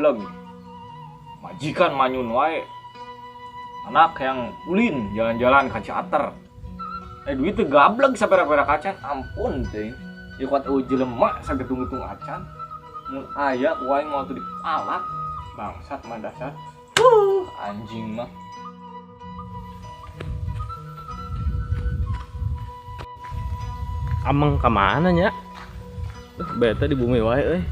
gablek. Majikan manyun wae. Anak yang ulin jalan-jalan ka teater. Duit teh gablek sapera-pera kacan, ampun teh. Ieu kuat jelema sagetung-getung acan. Mun aya wae mau tuh dipalak. Bangsat mah dasar. Anjing mah. Ameng kemana nya? Beta di bumi wae euy.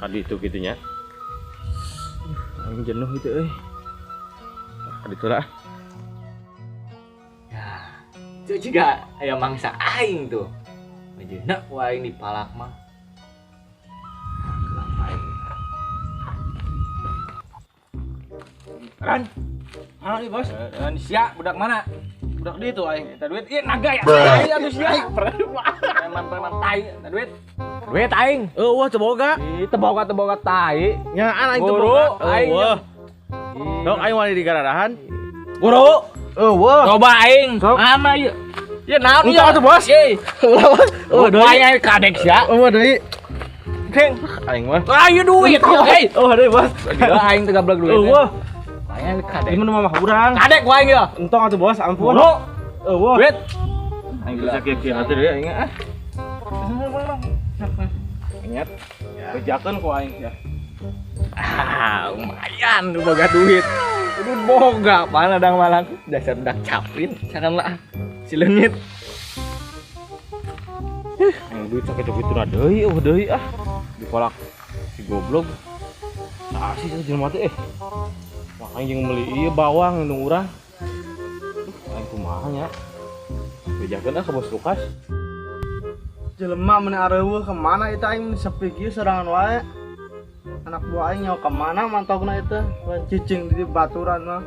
Kadi itu gitu nya. Aing jenuh itu euy. Kadi itu lah. Ya, itu juga aya mangsa aing tuh. Ajeuna ku aing dipalak mah. Ran. Halo nih, Bos. Ran sia budak mana? Budak di itu aing. Eta duit ieu naga ya. Aing atuh sia. Preman tai, eta duit. Duit aing. Wah teboga. Teboga tai. Nyaan aing Guru, teboga. aing. Dok aing wani di gararahan. Guru. Wah. Coba aing. Mana ieu? Ya naon Entah atuh, Bos. Deui aing kadek sia. Deui. Keng. Aing mah. Ayo duit. Hei. Deui, Bos. Gila aing teu gablek duit. Wah. Aing kadek. Ini mah urang. Kadek ku aing ya. Entong atuh, Bos. Ampun. Guru. Wah. Duit. Aing bisa kieu-kieu atuh deui aing ah. Ingat. Bejakeun ku aing ya. Lumayan lu boga duit. Duit boga, panadang malang dasar dak caprin, sakanlah si leungit. Duit sakit-sakit na deui ah. Dipolak si goblok. Nah, sih jelema teh makanya jeung meuli ieu bawang nu urang. Aing kumaha nya? Bejakeun ka Bos Lukas. Jelema mana areueuh kemana itu aing sepi kieu sorangan wae. Anak buah aing nyawa kemana mantogna itu cicing di baturan mah.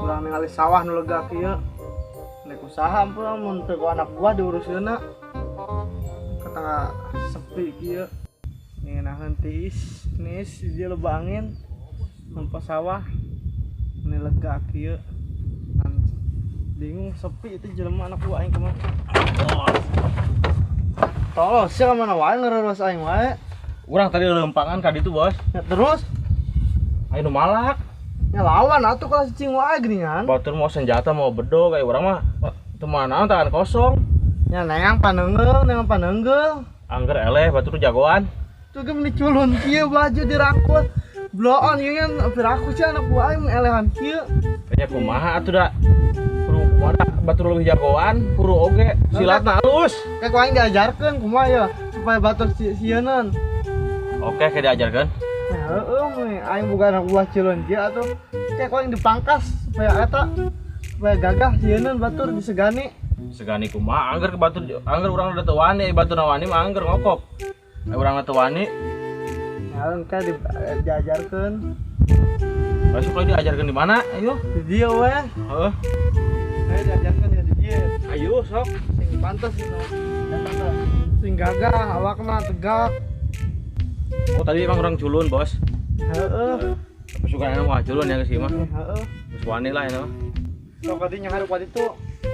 Urang ningali sawah nu lega kieu. Nek usaha ampun mun teu ku anak buah diuruskeunna. Katanya sepi kieu. Ngeunaheun tiis, nis di leuba angin. Nempa sawah. Ini lega kieu. Bingung sepi itu jelema anak buah aing kemana. Tolong sia mana wae ngereros aing wae. Urang tadi lempangan ka ditu, Bos. Ya terus Aing nu malak. ya lawan atuh kalau cicing wae geuningan. Batur mau senjata mau bedo kayak urang mah teu manaon tangan kosong. Ya neang paneungeul. Angger eleh batur jagoan. Tuh ge meni culun kieu baju dirakut. Bloon ieu kan piraku sih anak buah aing elehan kieu. Nya kumaha atuh da? Kudu kumaha batur leuwih jagoan, puru oge. Silatna halus. Kayak ku aing diajarkeun kumaha ya supaya batur sieunun. Oke, kayak diajarkan. Nah, heueuh aing boga anak buah culun kieu atuh. Kayak ku aing dipangkas supaya gagah sieunun batur disegani. Segani kumaha angger ke batur angger urang udah teu wani, batur wani mah angger ngokop. Urang teu wani. Nah, engke diajarkeun. Masuk lagi diajarkan di mana? Ayo. Di dieu we. Heeh. Saya diajarkeun ya di dieu. Ayo sok. Sing pantes itu. Sing gagah awakna tegak. Oh, tadi emang orang culun, Bos. Heeh. Pasukan mah culun ya geus ieu mah. Heeh. Geus wani lah eta mah. Sok tadi yang hareup itu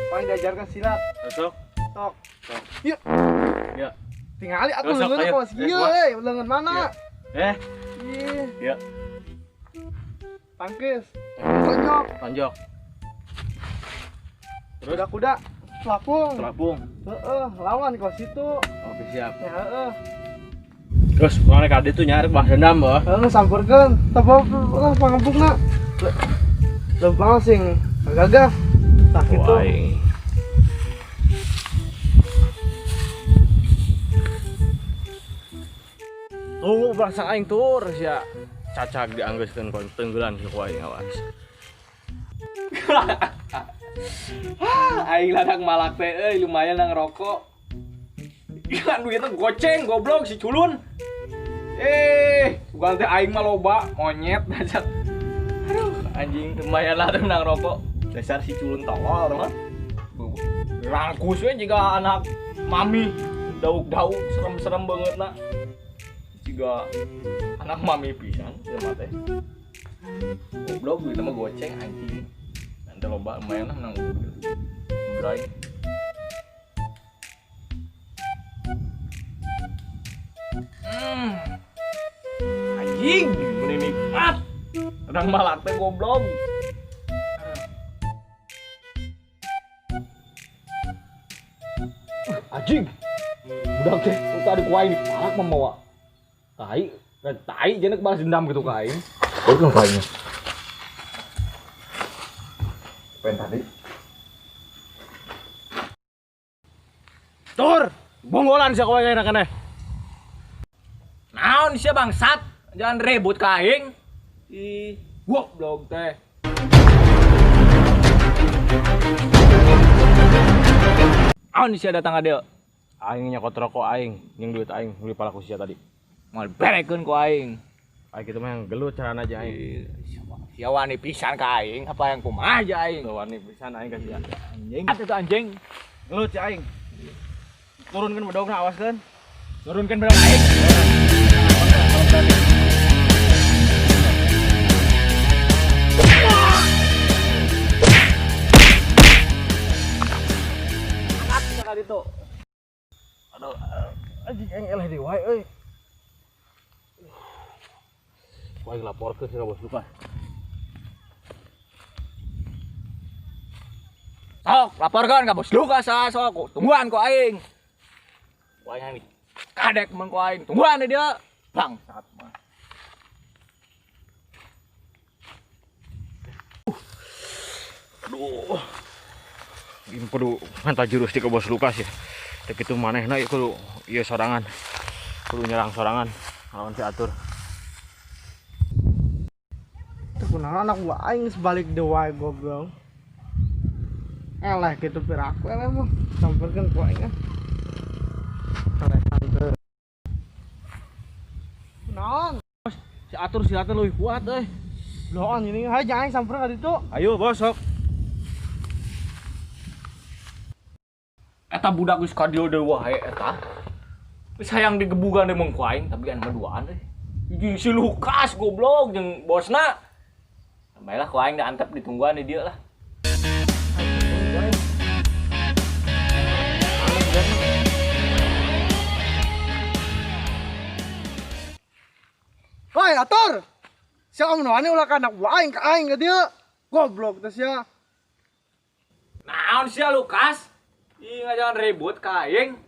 paling diajarkan silat. Sok. Sok. Yuk. Ya. Tingali atuh Sok, leungeun ayo. kos kieu leungeun mana? Eh, Ih, ya. tangkis. Tonjok. Tonjok. Terus Kuda-kuda. Selapung. terapung. Heeh, lawan kos itu. Oke, siap. Ya heeh. Terus urang ka ditu nya arek balas dendam, Bos. Heeh, sampurkeun. Tapa pangempukna. Lempang sing gagah. Tah kitu. Wah. Tunggu bahasa aing tur sia cacag dianggeuskeun ku tenggelan ku aing awas. Aing ladang malak teh euy lumayan nang rokok. Kan duitnya goceng goblok si culun. Bukan teh aing mah loba monyet dasar. Aduh, anjing lumayan lah nang rokok. Dasar si culun tolol mah. Rangkus we jiga anak mami. Dauk-dauk serem-serem banget na. Juga anak mami pisan jelema teh. Goblok duitnya mah goceng anjing. Nanti loba lumayan lah nang bray. Anjing, ini nikmat. Orang malak teh goblok. Anjing. Budak teh tadi ku aing dipalak membawa. Tai jenek balas dendam gitu ka aing. Betul kayaknya. Pen tadi. Tur, bonggolan sia kowe enak keneh. Naon sia bangsat? Jangan ribut ka aing. Ih, goblok teh. Naon sia datang ka dieu? Aing nyokot rokok aing, yang duit aing beli palaku sia tadi. Mal berekeun ku aing. Aing kitu mah yang gelut carana aja aing. Sia wani pisan ka aing, apa yang kumaha aja aing. Tuh wani pisan aing ka sia. Anjing. Atuh anjing. Gelut si aing. Turunkeun bedogna awaskeun. Turunkan bedog aing. Angkat ka ditu. Aduh, anjing aing eleh di wae euy. Wae laporkeun ka Bos Lukas. Sok, laporkan ka Bos Lukas sok. Tungguan ku aing. Wae nih. Kadek meng ku aing. Tungguan deh dia. Bangsat mah. Aduh. Ini kudu nganta jurus di Bos Lukas ya. Tapi itu manehna ieu kudu ieu sorangan. Kudu nyerang sorangan lawan si Atur. Teu kunaon anak gua aing sebalik deui wae goblok. Eleh gitu piraku eleh mah. Samperkeun ku aing. Eleh santer. Kunaon? Si Atur leuwih kuat euy. Loon ini hae jangan samper ka ditu. Ayo bos sok. Eta budak geus ka dieu deui wae eta. Geus hayang digebugan deui meng ku aing, tapi anu mah duaan deui. Hiji si Lukas goblok jeung bosna. Baiklah ku aing diantep ditungguan di dieu lah. Woi, Atur. Sia kamu wani ulah ka anak gua aing ka aing ka dieu. Goblok teh sia. Naon sia Lukas? Ih, jangan ribut ka aing.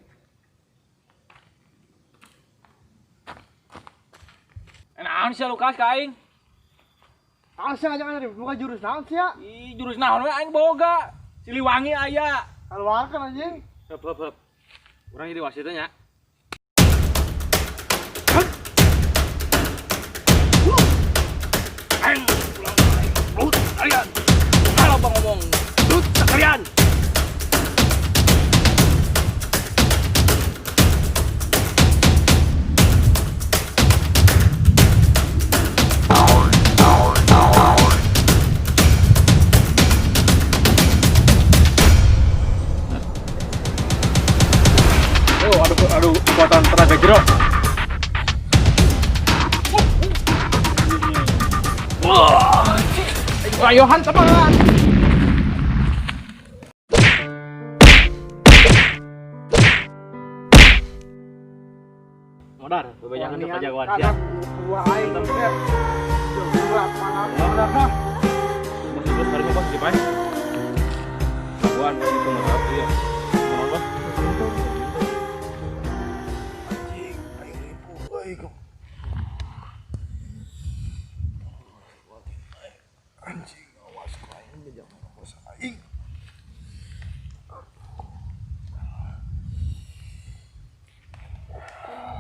Naon sia Lukas ka aing? Asa jangan ribut buka jurus naon sia. Ih, jurus naon we aing boga. Siliwangi aya. Keluarkan anjing. Hep. Urang jadi wasit nya. Lut sekalian. Kalau bang ngomong, lut sekalian. Aduh, kekuatan tenaga jero. Rayohan teman. Modar, bebejangan ke jagoan sia. Gua aing tempet. Berat mana berat mah. Masih terus hari bos di bae. Jagoan itu mah iya. Bos. Anjing, ayo ribu euy.